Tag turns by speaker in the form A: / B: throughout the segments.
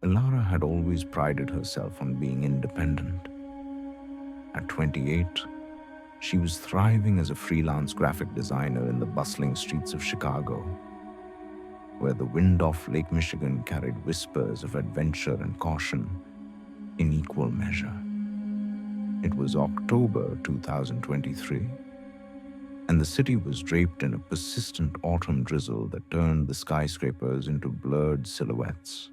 A: Ilara had always prided herself on being independent. At 28, she was thriving as a freelance graphic designer in the bustling streets of Chicago, where the wind off Lake Michigan carried whispers of adventure and caution in equal measure. It was October 2023, and the city was draped in a persistent autumn drizzle that turned the skyscrapers into blurred silhouettes.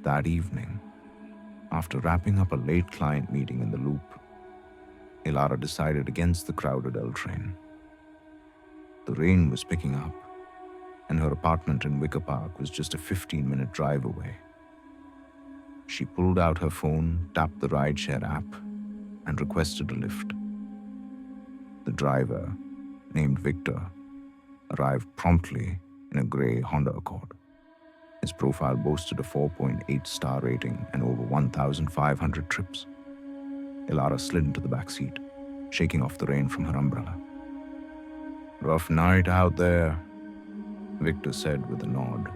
A: That evening, after wrapping up a late client meeting in the Loop, Ilara decided against the crowded L train. The rain was picking up, and her apartment in Wicker Park was just a 15-minute drive away. She pulled out her phone, tapped the Rideshare app, and requested a lift. The driver, named Victor, arrived promptly in a gray Honda Accord. His profile boasted a 4.8 star rating and over 1,500 trips. Ilara slid into the back seat, shaking off the rain from her umbrella. "Rough night out there," Victor said with a nod,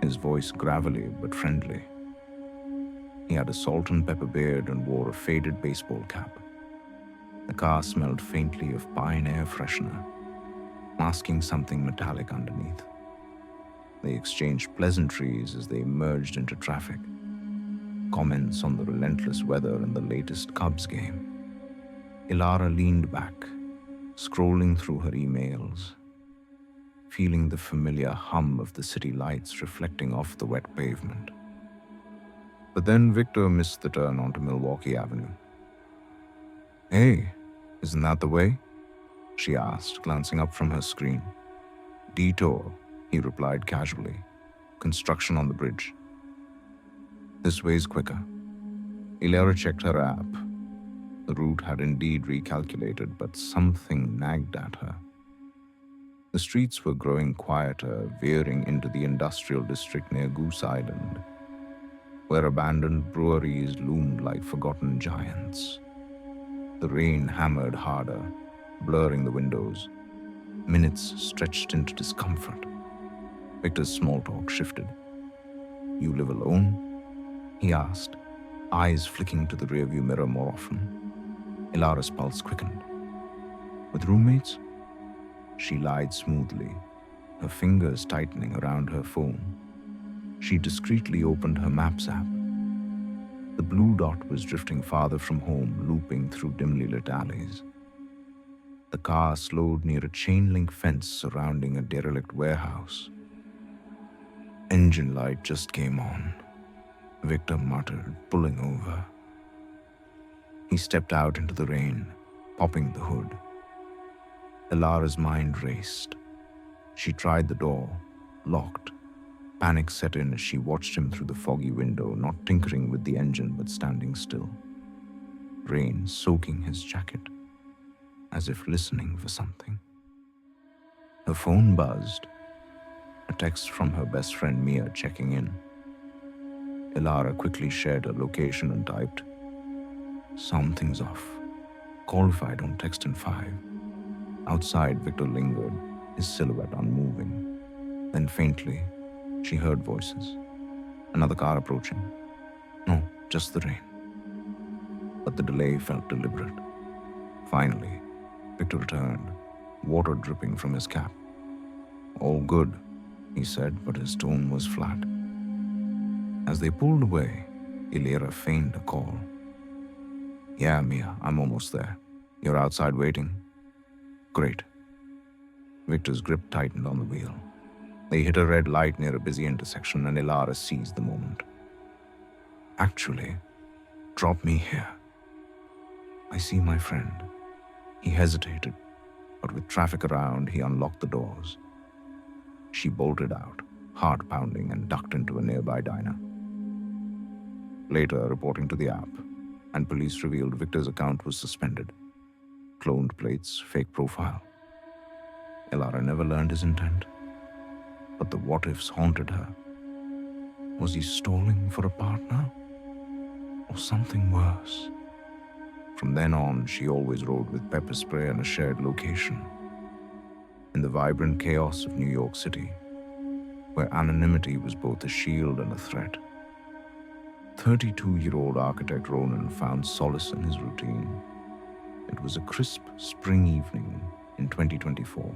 A: his voice gravelly but friendly. He had a salt and pepper beard and wore a faded baseball cap. The car smelled faintly of pine air freshener, masking something metallic underneath. They exchanged pleasantries as they emerged into traffic, comments on the relentless weather and the latest Cubs game. Ilara leaned back, scrolling through her emails, feeling the familiar hum of the city lights reflecting off the wet pavement. But then Victor missed the turn onto Milwaukee Avenue. "Hey, isn't that the way?" she asked, glancing up from her screen. "Detour," he replied casually. "Construction on the bridge." "This way's quicker." Ilara checked her app. The route had indeed recalculated, but something nagged at her. The streets were growing quieter, veering into the industrial district near Goose Island, where abandoned breweries loomed like forgotten giants. The rain hammered harder, blurring the windows. Minutes stretched into discomfort. Victor's small talk shifted. "You live alone?" he asked, eyes flicking to the rearview mirror more often. Ilara's pulse quickened. "With roommates?" She lied smoothly, her fingers tightening around her phone. She discreetly opened her Maps app. The blue dot was drifting farther from home, looping through dimly lit alleys. The car slowed near a chain-link fence surrounding a derelict warehouse. "Engine light just came on," Victor muttered, pulling over. He stepped out into the rain, popping the hood. Ilara's mind raced. She tried the door, locked. Panic set in as she watched him through the foggy window, not tinkering with the engine but standing still. Rain soaking his jacket, as if listening for something. Her phone buzzed, a text from her best friend Mia checking in. Ilara quickly shared her location and typed, "Something's off. Call if I don't text in 5. Outside, Victor lingered, his silhouette unmoving. Then faintly, she heard voices. Another car approaching. No, just the rain. But the delay felt deliberate. Finally, Victor returned, water dripping from his cap. "All good," he said, but his tone was flat. As they pulled away, Ilara feigned a call. "Yeah, Mia, I'm almost there. You're outside waiting?" "Great." Victor's grip tightened on the wheel. They hit a red light near a busy intersection, and Ilara seized the moment. "Actually, drop me here. I see my friend." He hesitated, but with traffic around, he unlocked the doors. She bolted out, heart pounding, and ducked into a nearby diner. Later, reporting to the app, and police revealed Victor's account was suspended. Cloned plates, fake profile. Ilara never learned his intent, but the what-ifs haunted her. Was he stalling for a partner? Or something worse? From then on, she always rode with pepper spray and a shared location. In the vibrant chaos of New York City, where anonymity was both a shield and a threat, 32-year-old architect Ronan found solace in his routine. It was a crisp spring evening in 2024,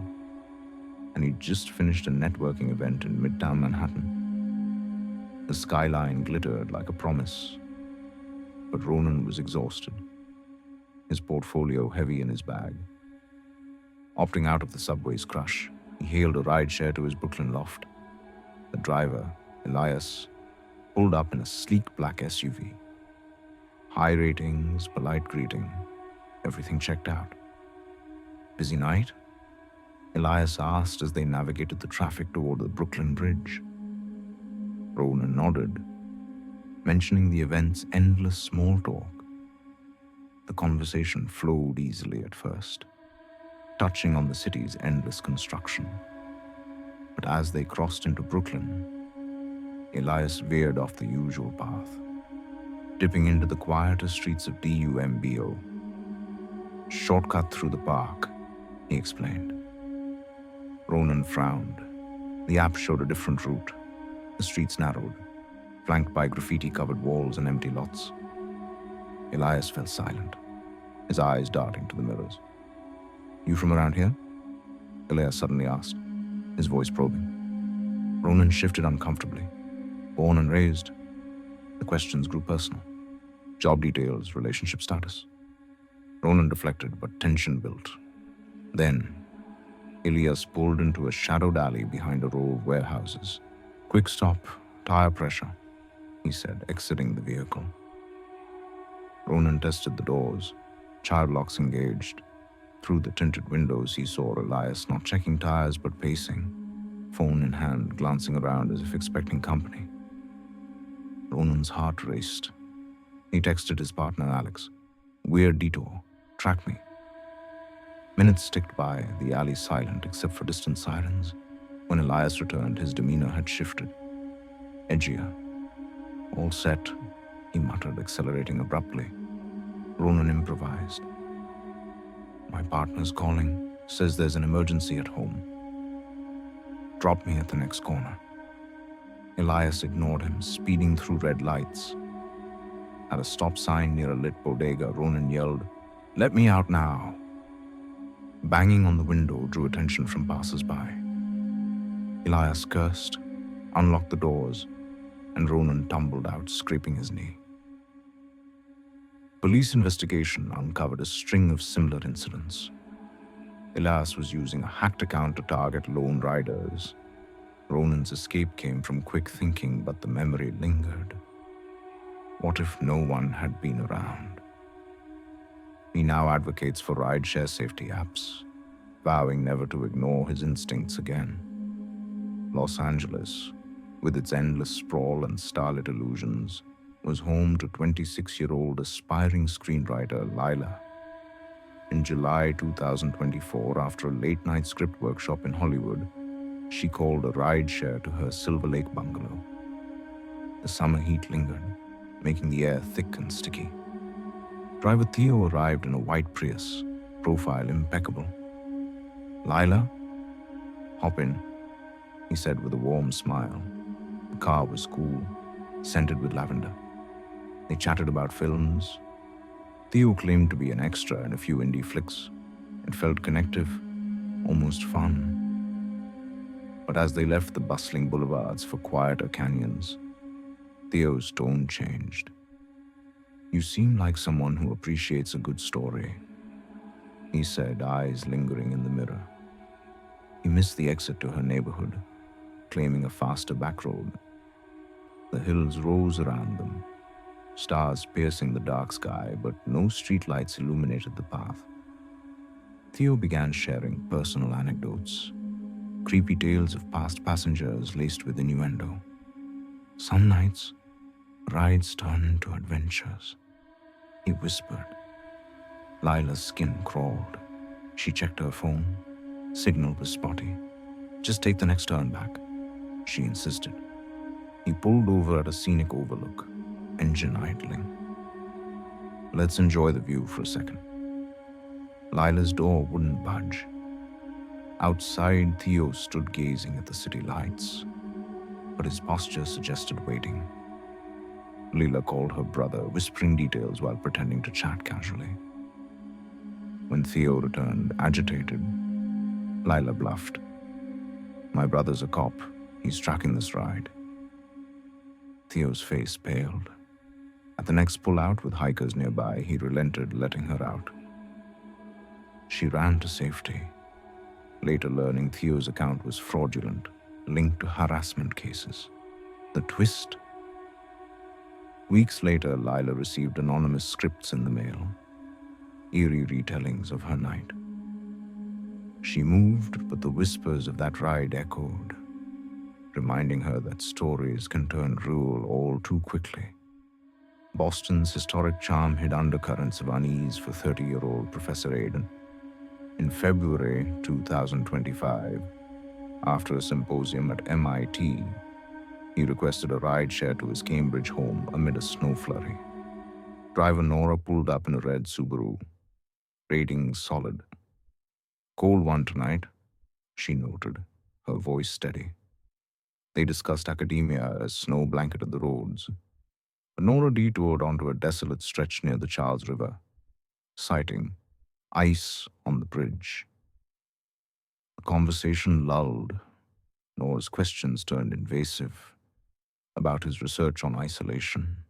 A: and he'd just finished a networking event in Midtown Manhattan. The skyline glittered like a promise, but Ronan was exhausted, his portfolio heavy in his bag. Opting out of the subway's crush, he hailed a rideshare to his Brooklyn loft. The driver, Elias, pulled up in a sleek black SUV. High ratings, polite greeting, everything checked out. Busy night? Elias asked as they navigated the traffic toward the Brooklyn Bridge. Ronan nodded, mentioning the event's endless small talk. The conversation flowed easily at first, touching on the city's endless construction. But as they crossed into Brooklyn, Elias veered off the usual path, dipping into the quieter streets of DUMBO. Shortcut through the park, he explained. Ronan frowned. The app showed a different route. The streets narrowed, flanked by graffiti-covered walls and empty lots. Elias fell silent, his eyes darting to the mirrors. "You from around here?" Elias suddenly asked, his voice probing. Ronan shifted uncomfortably. "Born and raised?" The questions grew personal. Job details, relationship status. Ronan deflected, but tension built. Then, Elias pulled into a shadowed alley behind a row of warehouses. "Quick stop, tire pressure," he said, exiting the vehicle. Ronan tested the doors, child locks engaged. Through the tinted windows, he saw Elias not checking tires but pacing, phone in hand, glancing around as if expecting company. Ronan's heart raced. He texted his partner Alex, "Weird detour, track me." Minutes ticked by, the alley silent except for distant sirens. When Elias returned, his demeanor had shifted. Edgier. "All set," he muttered, accelerating abruptly. Ronan improvised. "My partner's calling, says there's an emergency at home. Drop me at the next corner." Elias ignored him, speeding through red lights. At a stop sign near a lit bodega, Ronan yelled, "Let me out now." Banging on the window drew attention from passers-by. Elias cursed, unlocked the doors, and Ronan tumbled out, scraping his knee. Police investigation uncovered a string of similar incidents. Elias was using a hacked account to target lone riders. Ronan's escape came from quick thinking, but the memory lingered. What if no one had been around? He now advocates for rideshare safety apps, vowing never to ignore his instincts again. Los Angeles, with its endless sprawl and starlit illusions, was home to 26-year-old aspiring screenwriter Lila. In July 2024, after a late-night script workshop in Hollywood, she called a rideshare to her Silver Lake bungalow. The summer heat lingered, making the air thick and sticky. Driver Theo arrived in a white Prius, profile impeccable. "Lila? Hop in," he said with a warm smile. The car was cool, scented with lavender. They chatted about films. Theo claimed to be an extra in a few indie flicks. It felt connective, almost fun. But as they left the bustling boulevards for quieter canyons, Theo's tone changed. "You seem like someone who appreciates a good story," he said, eyes lingering in the mirror. He missed the exit to her neighborhood, claiming a faster back road. The hills rose around them, stars piercing the dark sky, but no streetlights illuminated the path. Theo began sharing personal anecdotes, creepy tales of past passengers laced with innuendo. "Some nights, rides turn into adventures," he whispered. Lila's skin crawled. She checked her phone. Signal was spotty. "Just take the next turn back," she insisted. He pulled over at a scenic overlook, engine idling. "Let's enjoy the view for a second." Lila's door wouldn't budge. Outside, Theo stood gazing at the city lights, but his posture suggested waiting. Leela called her brother, whispering details while pretending to chat casually. When Theo returned, agitated, Lila bluffed. "My brother's a cop. He's tracking this ride." Theo's face paled. At the next pullout with hikers nearby, he relented, letting her out. She ran to safety, later learning Theo's account was fraudulent, linked to harassment cases. The twist? Weeks later, Lila received anonymous scripts in the mail, eerie retellings of her night. She moved, but the whispers of that ride echoed, reminding her that stories can turn real all too quickly. Boston's historic charm hid undercurrents of unease for 30-year-old Professor Aidan. In February 2025, after a symposium at MIT, he requested a rideshare to his Cambridge home amid a snow flurry. Driver Nora pulled up in a red Subaru, rating solid. "Cold one tonight," she noted, her voice steady. They discussed academia as snow blanketed the roads. But Nora detoured onto a desolate stretch near the Charles River, citing ice on the bridge. The conversation lulled. Nora's questions turned invasive about his research on isolation.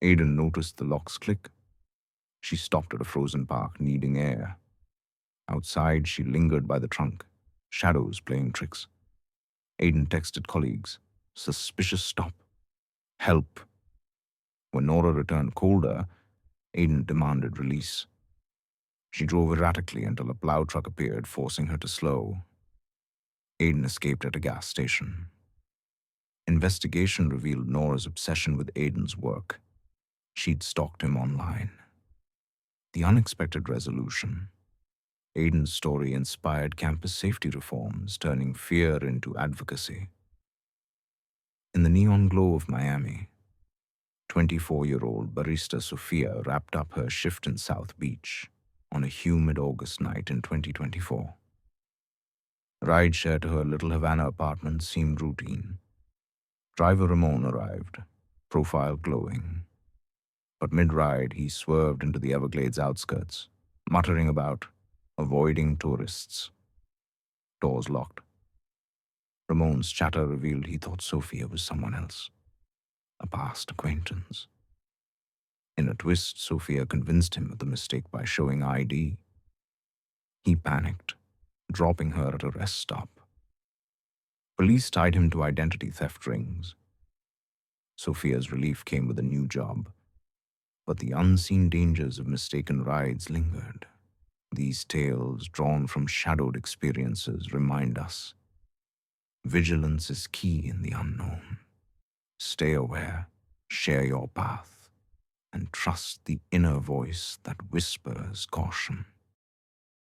A: Aidan noticed the locks click. She stopped at a frozen park, needing air. Outside, she lingered by the trunk, shadows playing tricks. Aidan texted colleagues, "Suspicious stop. Help." When Nora returned colder, Aidan demanded release. She drove erratically until a plow truck appeared, forcing her to slow. Aidan escaped at a gas station. Investigation revealed Nora's obsession with Aidan's work. She'd stalked him online. The unexpected resolution. Aidan's story inspired campus safety reforms, turning fear into advocacy. In the neon glow of Miami, 24-year-old barista Sophia wrapped up her shift in South Beach on a humid August night in 2024. Rideshare to her Little Havana apartment seemed routine. Driver Ramon arrived, profile glowing. But mid-ride, he swerved into the Everglades outskirts, muttering about avoiding tourists. Doors locked. Ramon's chatter revealed he thought Sophia was someone else, a past acquaintance. In a twist, Sophia convinced him of the mistake by showing ID. He panicked, dropping her at a rest stop. Police tied him to identity theft rings. Sophia's relief came with a new job, but the unseen dangers of mistaken rides lingered. These tales, drawn from shadowed experiences, remind us vigilance is key in the unknown. Stay aware, share your path, and trust the inner voice that whispers caution.